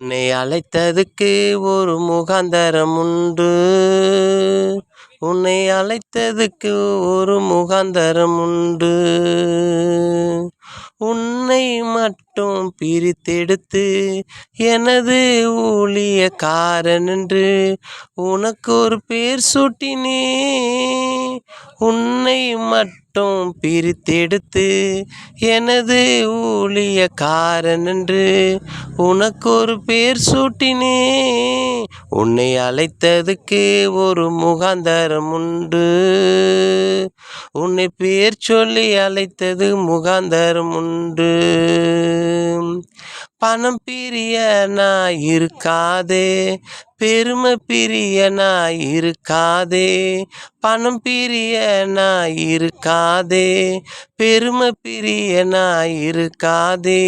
உன்னை அழைத்ததுக்கு ஒரு முகாந்தரம் உண்டு. உன்னை அழைத்ததுக்கு ஒரு முகாந்தரம் உண்டு. உன்னை மட்டும் பிரித்தெடுத்து எனது ஊழியக்காரன் என்று உனக்கு ஒரு பேர் சூட்டினே. உன்னை மட்டும் பிரித்தெடுத்து எனது ஊழியக்காரன் என்று உனக்கு ஒரு பேர் சூட்டினே. உன்னை அழைத்ததுக்கு ஒரு முகாந்தரம் உண்டு. உன்னை பேர் சொல்லி அழைத்தது முகாந்தரம் உண்டு. பணம் பிரியனா இருக்காதே, பெருமை பிரியனா இருக்காதே. பணம் பிரியனா இருக்காதே, பெருமை பிரியனா இருக்காதே.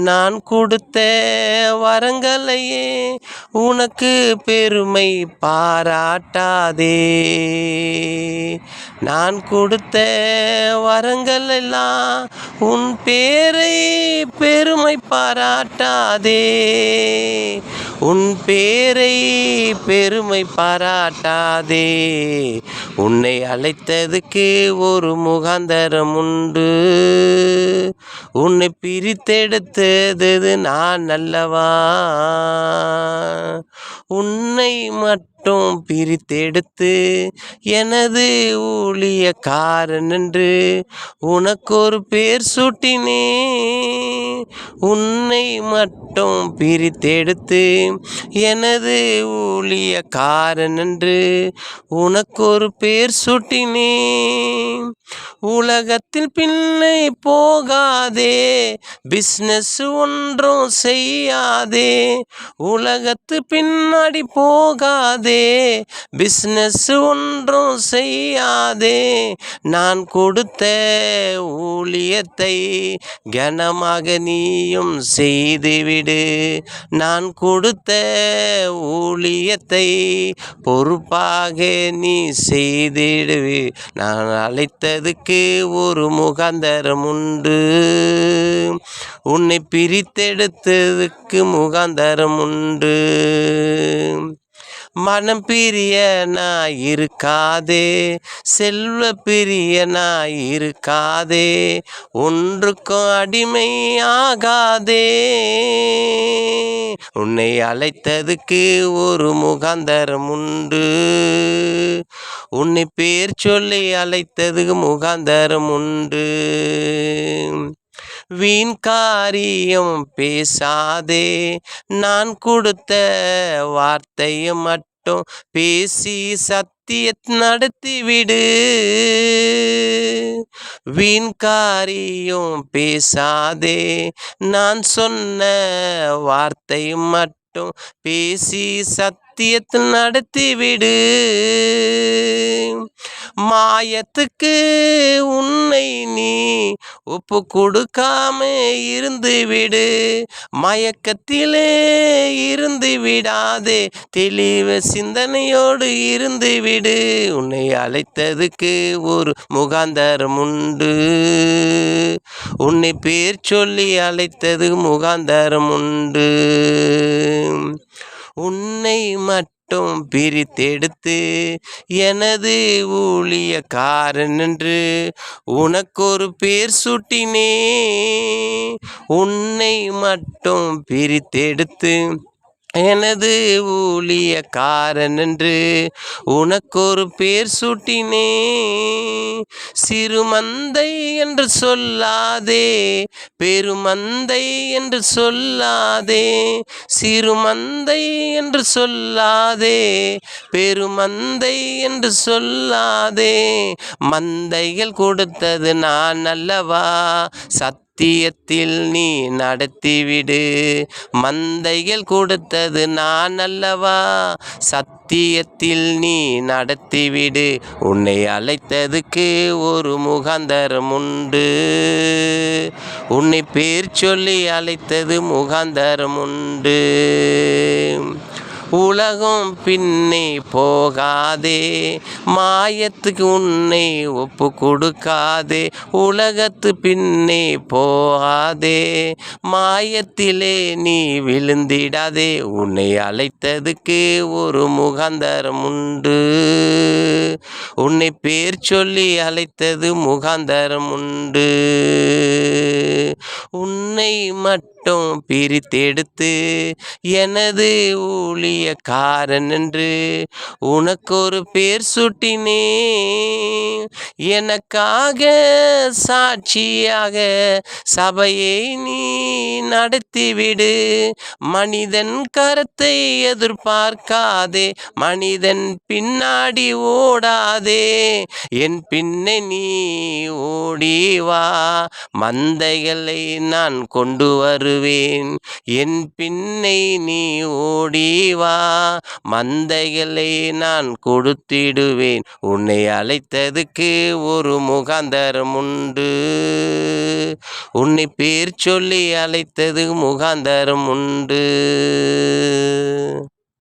நான் கொடுத்த வரங்களையே உனக்கு பெருமை பாராட்டாதே. நான் கொடுத்த வரங்கள் எல்லாம் உன் பேரை பெருமை பாராட்டாதே. உன் பேரை பெருமை பாராட்டாதே. உன்னை அழைத்ததுக்கு ஒரு முகாந்தரம் உண்டு. உன்னை பிரித்தெடுத்தது நான் அல்லவா. உன்னை மட்டும் பிரித்தெடுத்து எனது ஊழியக்காரன் என்று உனக்கு ஒரு பேர் சூட்டினே. உன்னை மட்டும் பிரித்தெடுத்து எனது ஊழியக்காரன் என்று உனக்கு ஒரு பேர் சூட்டினே. உலகத்தில் பின்னே போகாதே, பிஸ்னஸ் ஒன்றும் செய்யாதே. உலகத்து பின்னாடி போகாதே, பிஸ்னஸ் ஒன்றும் செய்யாதே. நான் கொடுத்த ஊழியத்தை கனமாக நீயும் செய்துவிடு. நான் கொடுத்த ஊழியத்தை பொறுப்பாக நீ செய்திடுவி. நான் அழைத்ததுக்கு ஒரு முகாந்தரம் உண்டு. உன்னை பிரித்தெடுத்ததுக்கு முகாந்தரம் உண்டு. மனம் பிரியனா இருக்காதே, செல்வ பிரியனா இருக்காதே. ஒன்றுக்கும் அடிமையாகாதே. உன்னை அழைத்ததுக்கு ஒரு முகாந்தரம் உண்டு. உன்னை பேர் சொல்லி அழைத்ததுக்கு முகாந்தரம் உண்டு. வீண் காரியம் பேசாதே, நான் கொடுத்த வார்த்தையை மட்டும் பேசி சத்தியத்தை நடத்திவிடு. வீண் காரியம் பேசாதே, நான் சொன்ன வார்த்தையை மட்டும் பேசி சத்தியத்தை நடத்திவிடு. மாயத்துக்கு உன்னை நீ ஒப்பு கொடுக்காம இருந்து விடு. மயக்கத்திலே இருந்து விடாதே, தெளிவு சிந்தனையோடு இருந்து விடு. உன்னை அழைத்ததுக்கு ஒரு முகாந்தரம் உண்டு. உன்னை பேர் சொல்லி அழைத்தது முகாந்தரம் உண்டு. உன்னை மட்டும் பிரித்தெடுத்து எனது ஊழியக்காரன் என்று உனக்கு ஒரு பேர் சூட்டினே. உன்னை மட்டும் பிரித்தெடுத்து எனது ஊழியக்காரன் என்று உனக்கு ஒரு பேர் சூட்டினே. சிறுமந்தை என்று சொல்லாதே, பெருமந்தை என்று சொல்லாதே. சிறுமந்தை என்று சொல்லாதே, பெருமந்தை என்று சொல்லாதே. மந்தைகள் கொடுத்தது நான் அல்லவா, சத்தியத்தில் நீ நடத்திவிடு. மந்தைகள் கொடுத்தது நான் அல்லவா, சத்தியத்தில் நீ நடத்திவிடு. உன்னை அழைத்ததுக்கு ஒரு முகாந்தரம் உண்டு. உன்னை பேர் சொல்லி அழைத்தது முகாந்தரம் உண்டு. உலகம் பின்னே போகாதே, மாயத்துக்கு உன்னை ஒப்பு கொடுக்காதே. உலகத்து பின்னே போகாதே, மாயத்திலே நீ விழுந்திடாதே. உன்னை அழைத்ததுக்கு ஒரு முகாந்தரம் உண்டு, உன்னை பேர் சொல்லி அழைத்தது முகாந்தரம் உண்டு. உன்னை மட்டும் பிரித்தெடுத்து எனது ஊழியக்காரன் என்று உனக்கொரு பேர் சூட்டினே. எனக்காக சாட்சியாக சபையை நீ நடத்திவிடு. மனிதன் கரத்தை எதிர்பார்க்காதே, மனிதன் பின்னாடி ஓடாதே. என் பின்னே நீ ஓடிவா, மந்தைகளை நான் கொண்டு வருவேன். என் பின்னே நீ ஓடிவா, மந்தைகளை நான் கொடுத்திடுவேன். உன்னை அழைத்ததுக்கு ஒரு முகாந்தரம் உண்டு, உன்னை பேர் சொல்லி அழைத்தது முகாந்தரம் உண்டு.